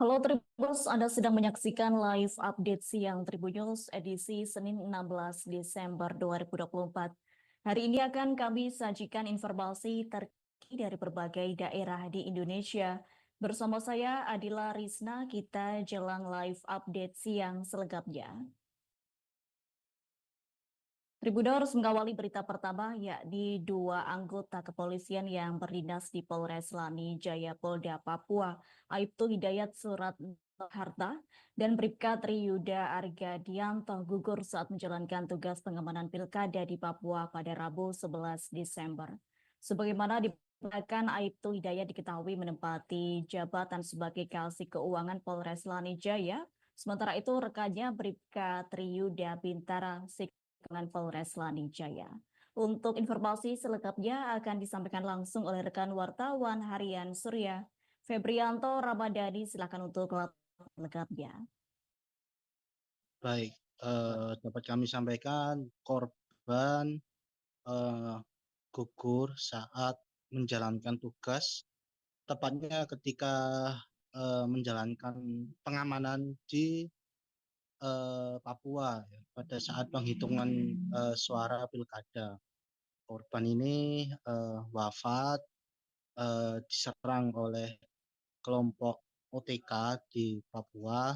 Halo Tribunnews, Anda sedang menyaksikan live update siang Tribunnews edisi Senin 16 Desember 2024. Hari ini akan kami sajikan informasi terkini dari berbagai daerah di Indonesia. Bersama saya Adila Risna, kita jelang live update siang selengkapnya. Tribunnews mengawali berita pertama, yakni dua anggota kepolisian yang berdinas di Polres Lani Jaya Polda Papua, Aibtu Hidayat Surat Harta dan Bribka Triyuda Argadianto gugur saat menjalankan tugas pengamanan pilkada di Papua pada Rabu 11 Desember. Sebagaimana diberitakan, Aibtu Hidayat diketahui menempati jabatan sebagai Kasih Keuangan Polres Lani Jaya, sementara itu rekannya Bribka Triyuda Bintara dengan Polres Lani Jaya. Untuk informasi selengkapnya akan disampaikan langsung oleh rekan wartawan harian Surya, Febrianto Ramadhani. Silakan untuk laporan lengkapnya. Baik, dapat kami sampaikan korban gugur saat menjalankan tugas, tepatnya ketika menjalankan pengamanan di Papua ya, pada saat penghitungan suara pilkada. Korban ini wafat diserang oleh kelompok OTK di Papua,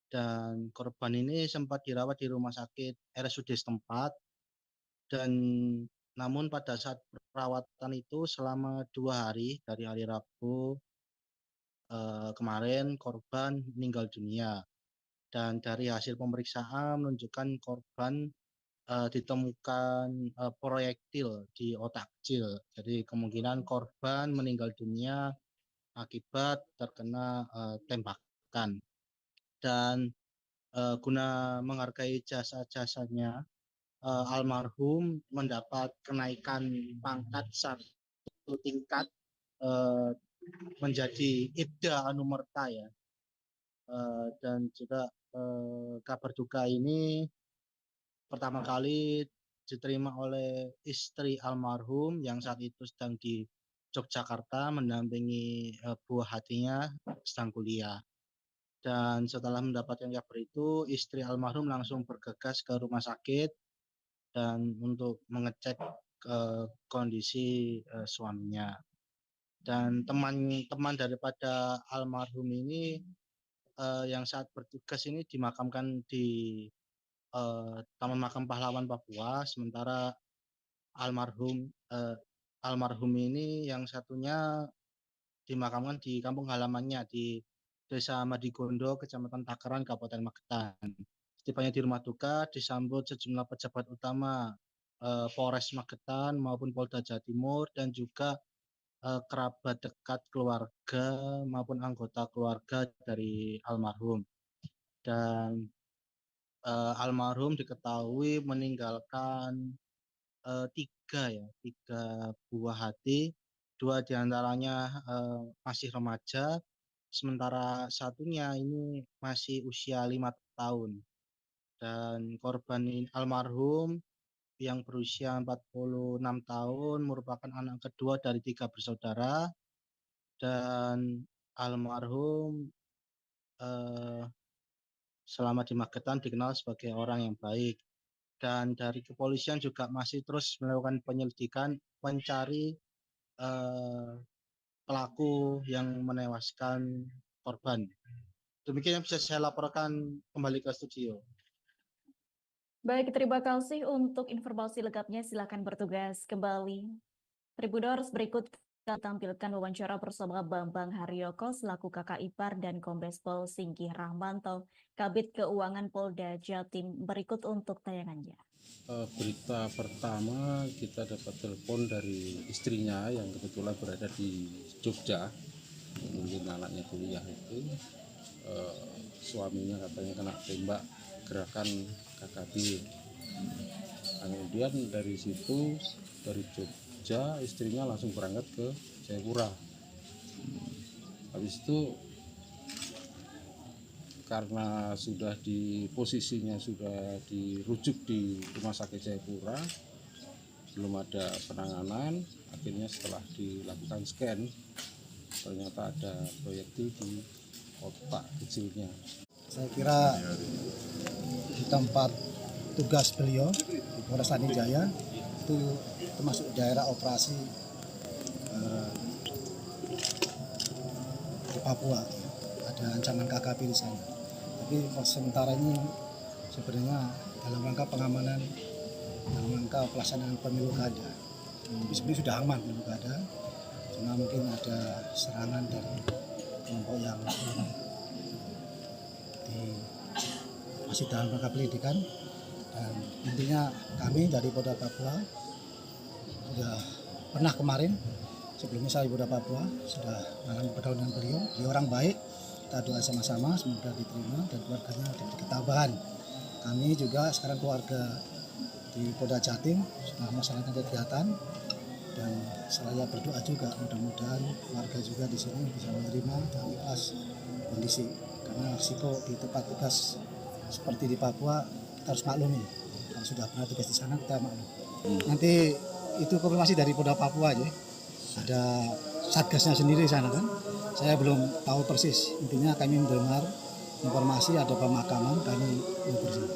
dan korban ini sempat dirawat di rumah sakit RSUD setempat, dan namun pada saat perawatan itu selama 2 hari dari hari Rabu kemarin korban meninggal dunia, dan dari hasil pemeriksaan menunjukkan korban ditemukan proyektil di otak kecil. Jadi kemungkinan korban meninggal dunia akibat terkena tembakan. Dan guna menghargai jasa-jasanya, almarhum mendapat kenaikan pangkat 1 tingkat menjadi Ibda Anumerta ya. Dan juga kabar duka ini pertama kali diterima oleh istri almarhum yang saat itu sedang di Yogyakarta mendampingi buah hatinya sedang kuliah. Dan setelah mendapatkan kabar itu, istri almarhum langsung bergegas ke rumah sakit dan untuk mengecek kondisi suaminya. Dan teman-teman daripada almarhum ini yang saat bertugas ini dimakamkan di Taman Makam Pahlawan Papua, sementara almarhum ini yang satunya dimakamkan di kampung halamannya di Desa Madigondo, Kecamatan Takeran, Kabupaten Magetan. Setibanya di rumah duka disambut sejumlah pejabat utama Polres Magetan maupun Polda Jawa Timur, dan juga kerabat dekat keluarga maupun anggota keluarga dari almarhum. Dan almarhum diketahui meninggalkan tiga buah hati. 2 diantaranya masih remaja, sementara satunya ini masih usia 5 tahun. Dan korban almarhum yang berusia 46 tahun merupakan anak kedua dari 3 bersaudara, dan almarhum selama di Magetan dikenal sebagai orang yang baik. Dan dari kepolisian juga masih terus melakukan penyelidikan mencari pelaku yang menewaskan korban. Demikian yang bisa saya laporkan kembali ke studio. Baik, terima kasih untuk informasi lengkapnya. Silakan bertugas kembali. Tribunnews, berikut kita tampilkan wawancara bersama Bambang Haryoko selaku kakak ipar dan Kombes Pol Singgi Rahmanto, Kabid Keuangan Polda Jatim. Berikut untuk tayangannya. Berita pertama, kita dapat telepon dari istrinya yang kebetulan berada di Jogja, mungkin anaknya kuliah itu. Suaminya katanya kena tembak gerakan KKB. Kemudian dari situ, dari Jogja, istrinya langsung berangkat ke Jayapura. Habis itu karena sudah di posisinya sudah dirujuk di rumah sakit Jayapura, belum ada penanganan. Akhirnya setelah dilakukan scan, ternyata ada proyektil di otak kecilnya. Saya kira di tempat tugas beliau di Polres Lani Jaya itu termasuk daerah operasi di Papua, ada ancaman KKP di sana. Tapi sementara ini sebenarnya dalam rangka pengamanan, dalam rangka pelaksanaan pemilu kada. Tapi sebenarnya sudah aman pemilu kada, cuma mungkin ada serangan dari kelompok yang masih dalam rangka penyelidikan. Dan intinya kami dari Polda Papua sudah pernah kemarin sebelumnya saya Polda Papua sudah mengalami pergaulan beliau orang baik, kita doa sama-sama semoga diterima dan keluarganya diberi ketabahan. Kami juga sekarang keluarga di Polda Jatim sudah melaksanakan kegiatan dan saya berdoa juga mudah-mudahan keluarga juga di sini bisa menerima dan ikhlas kondisi, karena risiko di tempat tugas seperti di Papua kita harus maklumi. Kalau sudah pernah tugas di sana kita maklum. Nanti itu konfirmasi dari Polda Papua aja. Ada satgasnya sendiri di sana kan. Saya belum tahu persis. Intinya kami mendengar informasi ada pemakaman, kami bersih.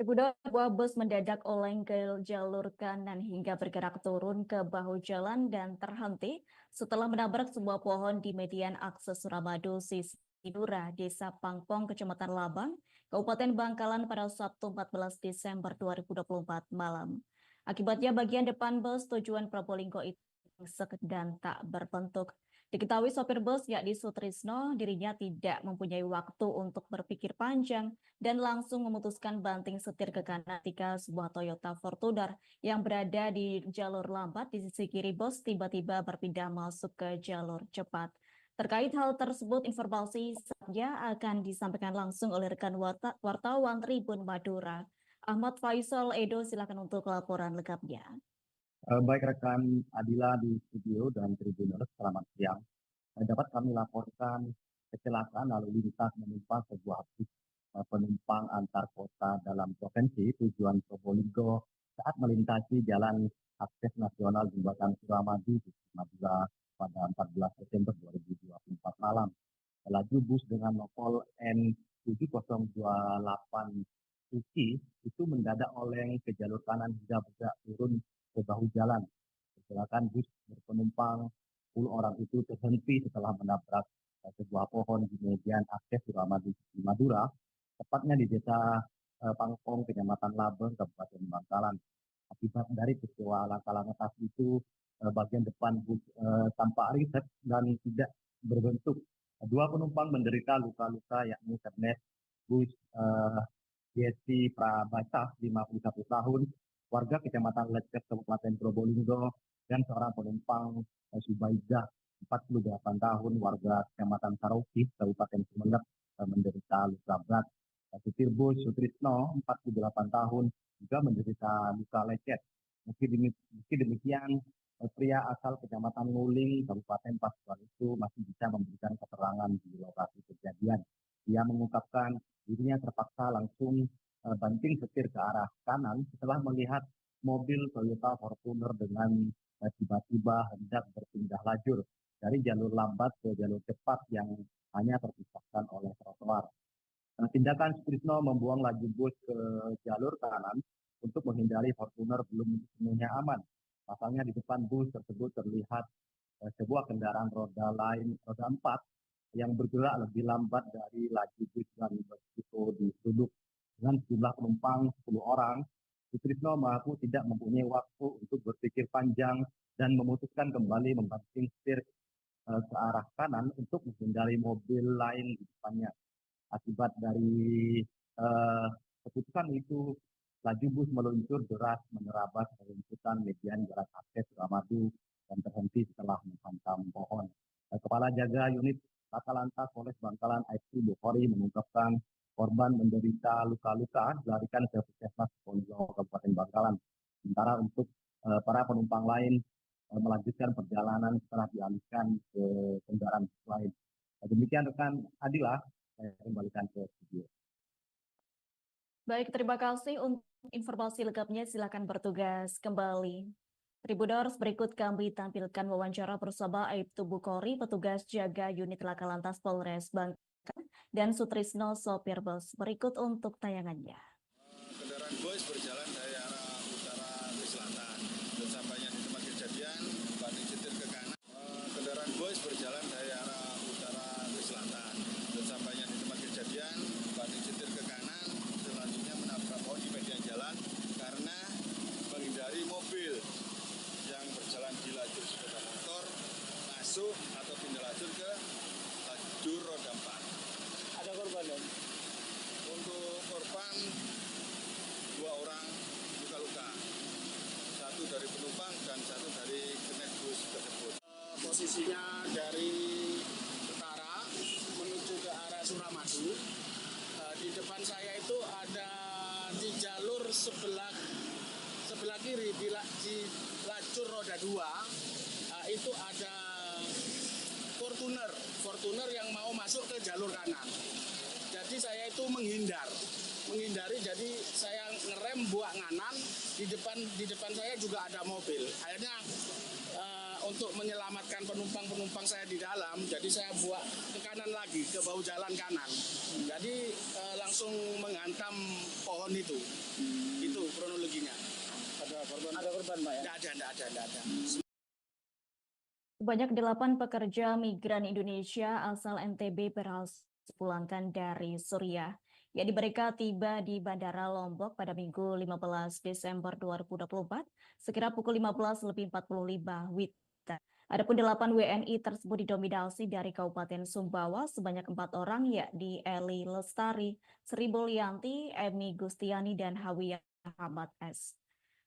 Sebuah bus mendadak oleng ke jalur kanan hingga bergerak turun ke bahu jalan dan terhenti setelah menabrak sebuah pohon di median akses Suramadu, Sisidura, Desa Pangpong, Kecamatan Labang, Kabupaten Bangkalan pada Sabtu 14 Desember 2024 malam. Akibatnya bagian depan bus tujuan Probolinggo itu ringsek dan tak berbentuk. Diketahui sopir bus yakni Sutrisno dirinya tidak mempunyai waktu untuk berpikir panjang dan langsung memutuskan banting setir ke kanan ketika sebuah Toyota Fortuner yang berada di jalur lambat di sisi kiri bus tiba-tiba berpindah masuk ke jalur cepat. Terkait hal tersebut, informasi selanjutnya akan disampaikan langsung oleh rekan wartawan Tribun Madura. Ahmad Faisal Edo, silakan untuk laporan lengkapnya. Baik rekan Adila di studio dan Tribuners, selamat siang. Dapat kami laporkan kecelakaan lalu lintas menimpa sebuah bus penumpang antar kota dalam provinsi tujuan Probolinggo saat melintasi jalan akses nasional jembatan Suramadu di Madura pada 14 Desember 2024 malam. Laju bus dengan nopol N7028 UC itu mendadak oleng ke jalur kanan hingga bergerak turun ke bahu jalan. Kecelakaan bus berpenumpang 10 orang itu terhenti setelah menabrak sebuah pohon di median akses Suramadu di Madura, tepatnya di desa Pangpong, Kecamatan Labeng, Kabupaten Bangkalan. Akibat dari peristiwa laka-lantas itu, bagian depan bus tampak ringsek dan tidak berbentuk. Dua penumpang menderita luka-luka yakni kernet bus Yesi Prabata, 51 tahun, warga Kecamatan Lecet, Kabupaten Probolinggo, dan seorang penumpang Subaidah, 48 tahun, warga Kecamatan Saroki, Kabupaten Sumeneb, menderita luka berat. Supir bus Sutrisno, 48 tahun, juga menderita luka lecet. Meski demikian, pria asal Kecamatan Nguling, Kabupaten Pasuruan itu masih bisa memberikan keterangan di lokasi kejadian. Dia mengungkapkan dirinya terpaksa langsung banting setir ke arah kanan setelah melihat mobil Toyota Fortuner dengan tiba-tiba hendak berpindah lajur dari jalur lambat ke jalur cepat yang hanya terpisahkan oleh trotoar. Tindakan Sutrisno membuang laju bus ke jalur kanan untuk menghindari Fortuner belum sepenuhnya aman. Pasalnya di depan bus tersebut terlihat sebuah kendaraan roda 4 yang bergerak lebih lambat dari laju bus dan berisiko disuduk. Dengan jumlah penumpang 10 orang, Sutrisno mengaku tidak mempunyai waktu untuk berpikir panjang dan memutuskan kembali membanting setir ke arah kanan untuk menghindari mobil lain di depannya. Akibat dari keputusan itu, laju bus meluncur deras menerabas reruntuhan median jalan akses Suramadu dan terhenti setelah menghantam pohon. Kepala Jaga Unit Laka Lantas Polres Bangkalan Aibtu Bukhari mengungkapkan korban menderita luka-luka dilarikan ke Puskesmas Ponjo Kabupaten Bangkalan. Sementara untuk para penumpang lain melanjutkan perjalanan setelah dialihkan ke kendaraan lain. Demikian rekan Adila, saya kembalikan ke studio. Baik, terima kasih untuk informasi lengkapnya. Silakan bertugas kembali. Tribuners, berikut kami tampilkan wawancara bersama Aibtu Bukhori, petugas jaga unit Laka Lantas Polres Bangka, dan Sutrisno, sopir bus. Berikut untuk tayangannya. Kendaraan bus berjalan dari arah utara ke selatan. Dan sampainya di tempat kejadian, banting setir ke kanan. Kendaraan bus berjalan dari arah utara ke selatan. Dan sampainya di tempat kejadian, banting setir ke kanan. Selanjutnya menabrak pohon di median jalan karena menghindari mobil yang berjalan di lajur sepeda motor masuk atau pindah lajur ke lajur roda 4. Ada korban dong? Untuk korban 2 orang luka-luka, 1 dari penumpang dan 1 dari kernet bus tersebut. Posisinya dari utara menuju ke arah Suramadu. Di depan saya itu ada di jalur sebelah kiri di lajur roda 2 itu ada Fortuner yang mau masuk ke jalur kanan. Jadi saya itu menghindari, jadi saya ngerem buat nganan, di depan saya juga ada mobil. Akhirnya untuk menyelamatkan penumpang saya di dalam, jadi saya buat ke kanan lagi, ke bahu jalan kanan. Jadi langsung menghantam pohon itu. Itu kronologinya. Ada korban Pak ya? Tidak ada. Sebanyak 8 pekerja migran Indonesia asal NTB berhasil dipulangkan dari Suriah. Mereka tiba di Bandara Lombok pada Minggu 15 Desember 2024 sekira pukul 15.45 WIB. Adapun 8 WNI tersebut didominasi dari Kabupaten Sumbawa sebanyak 4 orang, yakni Eli Lestari, Sri Mulyanti, Emi Gustiani, dan Hawiyah Ahmad S.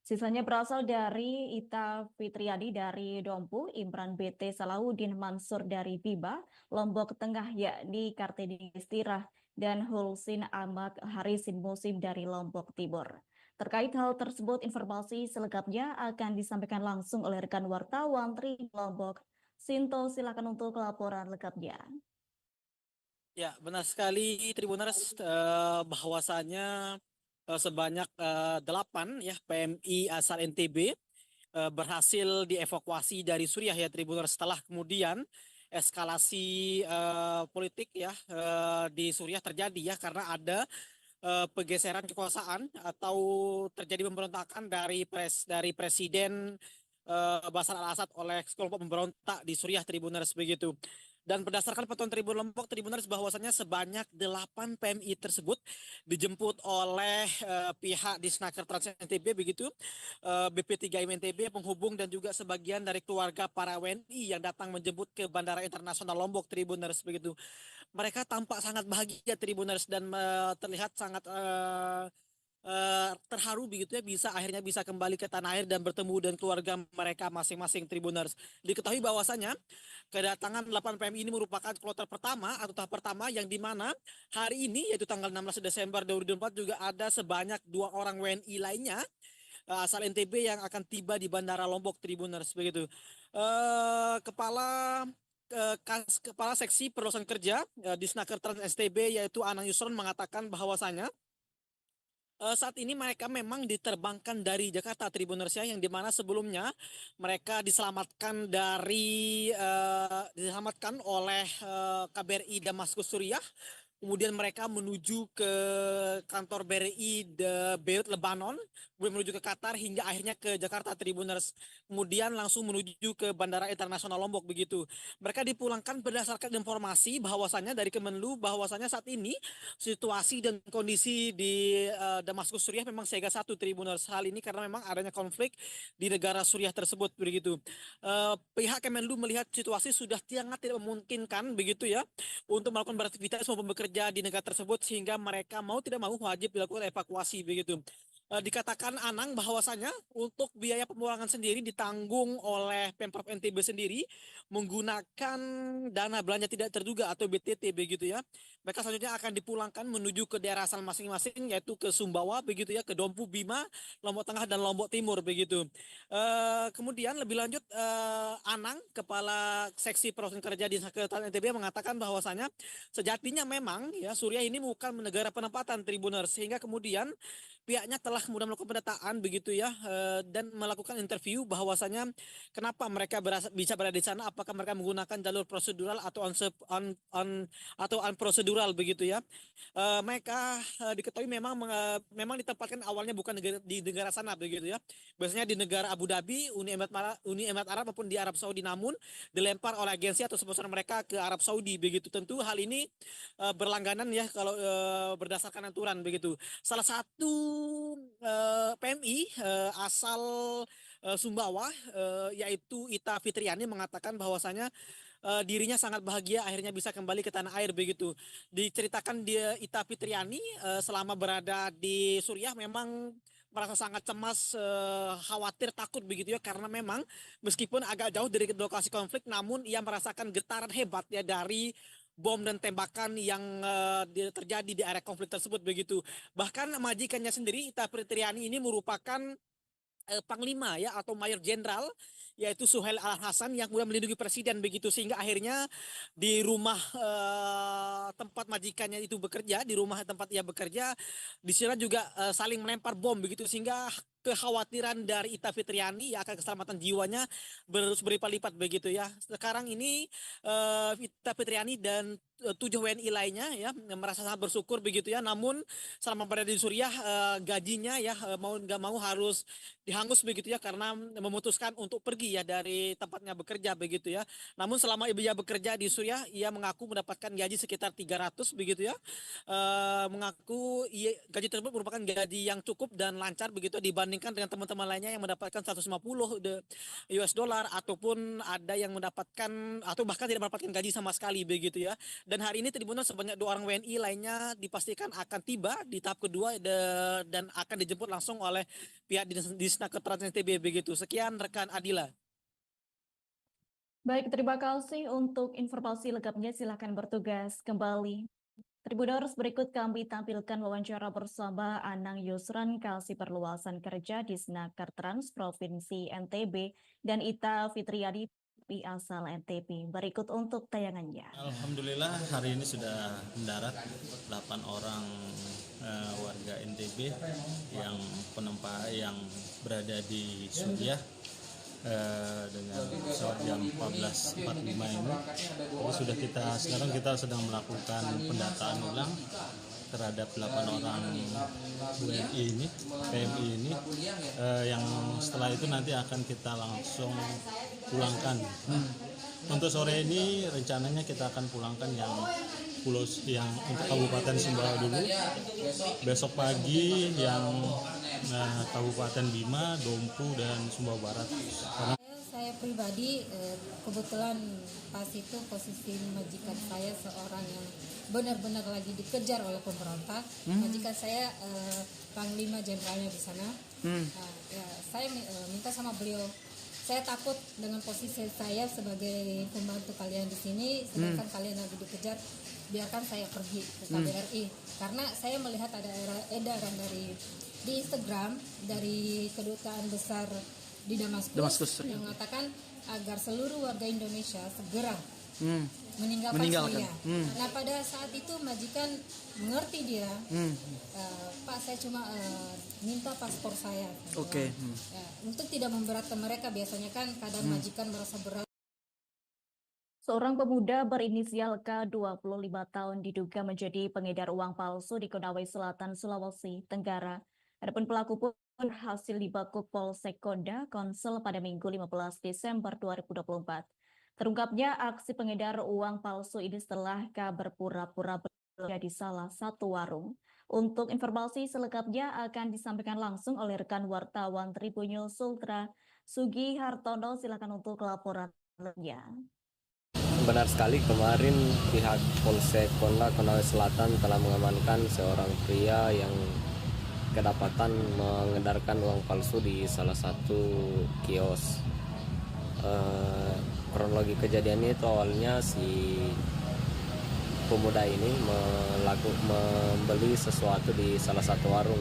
Sisanya berasal dari Ita Fitriadi dari Dompu, Imran BT Salahuddin Mansur dari Biba, Lombok Tengah yakni Kartini Istirah, dan Hulsin Ahmad Harisin Musim dari Lombok Timur. Terkait hal tersebut, informasi selengkapnya akan disampaikan langsung oleh rekan wartawan Tri Lombok. Sinto, silakan untuk laporan lengkapnya. Ya, benar sekali Tribuners, bahwasanya sebanyak 8 PMI asal NTB berhasil dievakuasi dari Suriah Tribuners, setelah kemudian eskalasi politik di Suriah terjadi karena ada pergeseran kekuasaan atau terjadi pemberontakan dari Presiden Bashar al-Assad oleh kelompok pemberontak di Suriah Tribuners begitu. Dan berdasarkan pantauan Tribun Lombok, Tribuners, bahwasannya sebanyak 8 PMI tersebut dijemput oleh pihak Disnaker Trans NTB begitu, BP3M NTB, penghubung dan juga sebagian dari keluarga para WNI yang datang menjemput ke Bandara Internasional Lombok Tribuners begitu. Mereka tampak sangat bahagia Tribuners dan terlihat sangat terharu begitu akhirnya bisa kembali ke tanah air dan bertemu dengan keluarga mereka masing-masing Tribuners. Diketahui bahwasanya kedatangan 8 PMI ini merupakan kloter pertama atau tahap pertama yang dimana hari ini yaitu tanggal 16 Desember 2024 juga ada sebanyak 2 orang WNI lainnya asal NTB yang akan tiba di Bandara Lombok Tribuners begitu. Kepala Seksi Perluasan Kerja Disnaker Trans STB yaitu Anang Yusron mengatakan bahwasanya saat ini mereka memang diterbangkan dari Jakarta Tribuners yang dimana sebelumnya mereka diselamatkan oleh KBRI Damaskus Suriah. Kemudian mereka menuju ke kantor BRI Beirut Lebanon, kemudian menuju ke Qatar hingga akhirnya ke Jakarta Tribuners. Kemudian langsung menuju ke Bandara Internasional Lombok begitu. Mereka dipulangkan berdasarkan informasi bahwasannya dari Kemenlu bahwasannya saat ini situasi dan kondisi di Damaskus Suriah memang siaga 1 Tribuners. Hal ini karena memang adanya konflik di negara Suriah tersebut begitu. Pihak Kemenlu melihat situasi sudah sangat tidak memungkinkan begitu untuk melakukan beraktivitas maupun bekerja di negara tersebut sehingga mereka mau tidak mau wajib dilakukan evakuasi begitu. Dikatakan Anang bahwasanya untuk biaya pemulangan sendiri ditanggung oleh Pemprov NTB sendiri menggunakan dana belanja tidak terduga atau BTT begitu Mereka selanjutnya akan dipulangkan menuju ke daerah asal masing-masing yaitu ke Sumbawa begitu ke Dompu, Bima, Lombok Tengah dan Lombok Timur begitu. Kemudian lebih lanjut Anang, Kepala Seksi Perluasan Kerja di Sekretariat NTB mengatakan bahwasanya sejatinya memang Suriah ini bukan negara penempatan Tribuners sehingga kemudian pihaknya telah setelah kemudian melakukan pendataan begitu ya dan melakukan interview bahwasanya kenapa mereka bisa berada di sana, apakah mereka menggunakan jalur prosedural atau atau unprosedural begitu ya. Mereka diketahui memang ditempatkan awalnya bukan di negara sana begitu ya. Biasanya di negara Abu Dhabi, Uni Emirat Arab maupun di Arab Saudi, namun dilempar oleh agensi atau sponsor mereka ke Arab Saudi begitu. Tentu hal ini berlangganan ya kalau berdasarkan aturan begitu. Salah satu PMI asal Sumbawa yaitu Ita Fitriani mengatakan bahwasanya dirinya sangat bahagia akhirnya bisa kembali ke tanah air begitu. Diceritakan dia Ita Fitriani selama berada di Suriah memang merasa sangat cemas, khawatir, takut begitu ya, karena memang meskipun agak jauh dari lokasi konflik, namun ia merasakan getaran hebat ya dari bom dan tembakan yang terjadi di area konflik tersebut begitu. Bahkan majikannya sendiri Ita Fitriani ini merupakan panglima ya atau mayor jenderal yaitu Suhail Al Hasan yang kemudian melindungi presiden begitu, sehingga akhirnya di rumah tempat majikannya itu bekerja, di rumah tempat ia bekerja di sana juga saling melempar bom begitu, sehingga kekhawatiran dari Ita Fitriani ya akan keselamatan jiwanya berlipat-lipat begitu ya. Sekarang ini Ita Fitriani dan 7 WNI lainnya ya merasa sangat bersyukur begitu ya. Namun selama berada di Suriah gajinya ya mau nggak mau harus dihangus begitu ya, karena memutuskan untuk pergi ya dari tempatnya bekerja begitu ya. Namun selama ia bekerja di Suriah ia mengaku mendapatkan gaji sekitar 300 begitu ya. Mengaku gaji tersebut merupakan gaji yang cukup dan lancar begitu dibandingkan dengan teman-teman lainnya yang mendapatkan 150 US dollar ataupun ada yang mendapatkan atau bahkan tidak mendapatkan gaji sama sekali begitu ya. Dan hari ini Tribunal sebanyak 2 orang WNI lainnya dipastikan akan tiba di tahap kedua dan akan dijemput langsung oleh pihak Disnaker Trans NTB begitu. Sekian rekan Adila. Baik, terima kasih untuk informasi lengkapnya. Silakan bertugas kembali. Tribuners, berikut kami tampilkan wawancara bersama Anang Yusran, Kasih Perluasan Kerja Disnaker Trans Provinsi NTB, dan Ita Fitriani asal NTB. Berikut untuk tayangannya. Alhamdulillah hari ini sudah mendarat 8 orang warga NTB yang yang berada di Suriah dengan pesawat jam 14.45 ini. Jadi sekarang kita sedang melakukan pendataan ulang terhadap 8 orang WNI ini, PMI ini, yang setelah itu nanti akan kita langsung pulangkan. Untuk sore ini rencananya kita akan pulangkan yang untuk Kabupaten Sumbawa dulu. Besok pagi yang Kabupaten Bima, Dompu, dan Sumbawa Barat. Saya pribadi kebetulan pas itu posisi majikan saya seorang yang benar-benar lagi dikejar oleh pemberontak. Majikan saya panglima jenderalnya di sana. Saya minta sama beliau, saya takut dengan posisi saya sebagai pembantu kalian di sini, sedangkan kalian lagi dikejar, biarkan saya pergi ke KBRI. Karena saya melihat ada edaran di Instagram dari kedutaan besar di Damaskus yang mengatakan agar seluruh warga Indonesia segera meninggalkan Syria. Nah pada saat itu majikan mengerti dia, Pak saya cuma minta paspor saya. Untuk tidak memberatkan mereka, biasanya kan kadang majikan merasa berat. Seorang pemuda berinisial K 25 tahun diduga menjadi pengedar uang palsu di Konawe Selatan, Sulawesi Tenggara. Adapun pelaku pun hasil dibekuk Polsek Konda Konsel pada Minggu 15 Desember 2024. Terungkapnya aksi pengedar uang palsu ini setelah K berpura-pura bekerja di salah satu warung. Untuk informasi selengkapnya akan disampaikan langsung oleh rekan wartawan Tribunnews Sultra Sugi Hartono. Silakan untuk laporannya. Benar sekali, kemarin pihak Polsek Konda Konawe Selatan telah mengamankan seorang pria yang kedapatan mengedarkan uang palsu di salah satu kios. Kronologi kejadiannya itu awalnya si pemuda ini membeli sesuatu di salah satu warung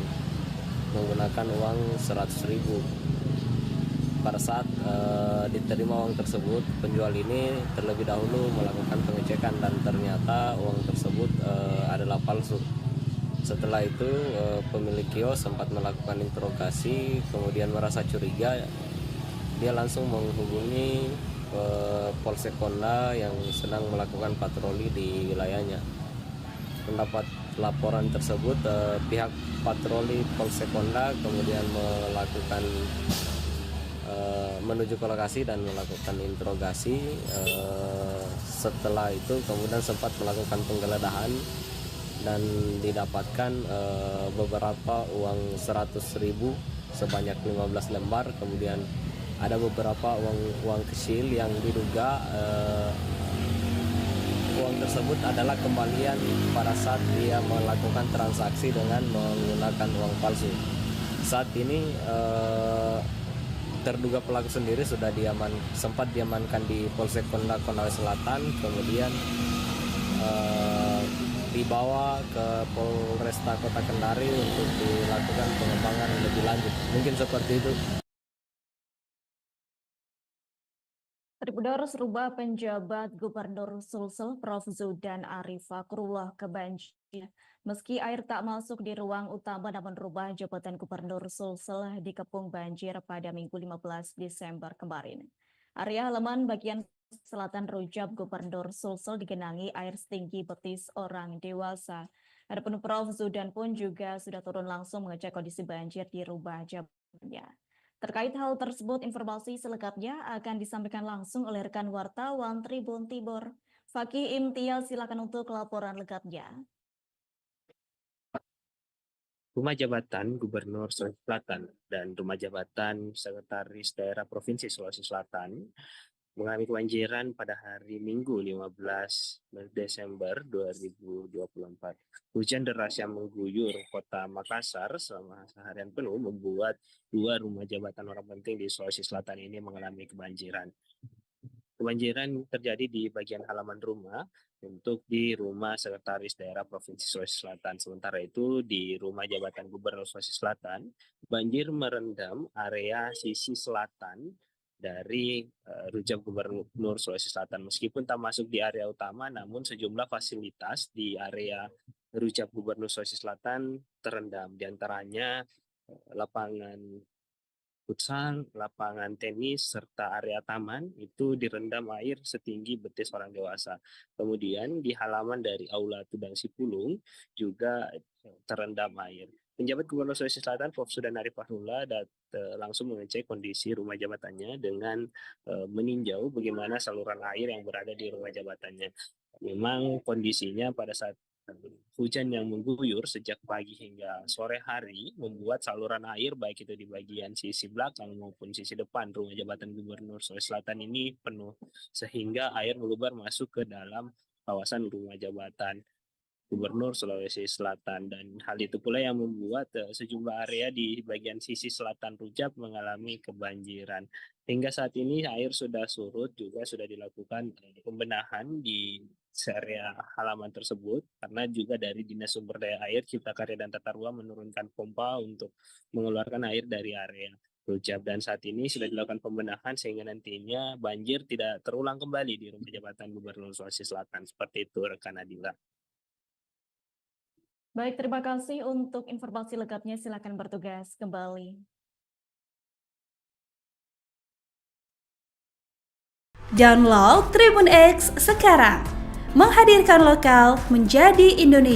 menggunakan uang 100.000. Pada saat diterima uang tersebut, penjual ini terlebih dahulu melakukan pengecekan dan ternyata uang tersebut adalah palsu. Setelah itu pemilik kios sempat melakukan interogasi, kemudian merasa curiga, dia langsung menghubungi Polsek Konla yang sedang melakukan patroli di wilayahnya. Mendapat laporan tersebut, pihak patroli Polsek Konla kemudian menuju ke lokasi dan melakukan interogasi. Setelah itu kemudian sempat melakukan penggeledahan dan didapatkan beberapa uang 100.000 sebanyak 15 lembar. Kemudian ada beberapa uang kecil yang diduga uang tersebut adalah kembalian pada saat dia melakukan transaksi dengan menggunakan uang palsu. Saat ini terduga pelaku sendiri sudah sempat diamankan di Polsek Konla Konawe Selatan, kemudian dibawa ke Polresta Kota Kendari untuk dilakukan pengembangan lebih lanjut. Mungkin seperti itu. Tribuners rubah penjabat Gubernur Sulsel Prof. Zudan Arif Fakrullah ke banjir. Meski air tak masuk di ruang utama, namun rubah jabatan Gubernur Sulsel dikepung banjir pada Minggu 15 Desember kemarin. Area halaman bagian selatan Rujab Gubernur Sulsel digenangi air setinggi betis orang dewasa. Adapun Prof. Zudan pun juga sudah turun langsung mengecek kondisi banjir di rubah jabatannya. Terkait hal tersebut, informasi selengkapnya akan disampaikan langsung oleh rekan wartawan Tribun Timur. Fakih Imtiaz, silakan untuk laporan lengkapnya. Rumah Jabatan Gubernur Sulawesi Selatan dan Rumah Jabatan Sekretaris Daerah Provinsi Sulawesi Selatan mengalami kebanjiran pada hari Minggu 15 Desember 2024. Hujan deras yang mengguyur kota Makassar selama seharian penuh membuat 2 rumah jabatan orang penting di Sulawesi Selatan ini mengalami kebanjiran. Kebanjiran terjadi di bagian halaman rumah untuk di Rumah Sekretaris Daerah Provinsi Sulawesi Selatan. Sementara itu di Rumah Jabatan Gubernur Sulawesi Selatan, banjir merendam area sisi selatan dari Rujab Gubernur Sulawesi Selatan. Meskipun tak masuk di area utama, namun sejumlah fasilitas di area Rujab Gubernur Sulawesi Selatan terendam. Di antaranya lapangan futsal, lapangan tenis, serta area taman itu direndam air setinggi betis orang dewasa. Kemudian di halaman dari Aula Tudang Sipulung juga terendam air. Penjabat Gubernur Sulawesi Selatan, Prof. Zudan Arif Fakrullah, langsung mengecek kondisi rumah jabatannya dengan meninjau bagaimana saluran air yang berada di rumah jabatannya. Memang kondisinya pada saat hujan yang mengguyur sejak pagi hingga sore hari membuat saluran air baik itu di bagian sisi belakang maupun sisi depan rumah jabatan Gubernur Sulawesi Selatan ini penuh, sehingga air meluber masuk ke dalam kawasan rumah jabatan Gubernur Sulawesi Selatan, dan hal itu pula yang membuat sejumlah area di bagian sisi selatan Rujab mengalami kebanjiran. Hingga saat ini air sudah surut, juga sudah dilakukan pembenahan di area halaman tersebut, karena juga dari Dinas Sumber Daya Air, Cipta Karya dan Tata Ruang menurunkan pompa untuk mengeluarkan air dari area Rujab, dan saat ini sudah dilakukan pembenahan sehingga nantinya banjir tidak terulang kembali di rumah jabatan Gubernur Sulawesi Selatan. Seperti itu rekan Adila. Baik, terima kasih untuk informasi lengkapnya. Silakan bertugas kembali. Download Tribun X sekarang, menghadirkan lokal menjadi Indonesia.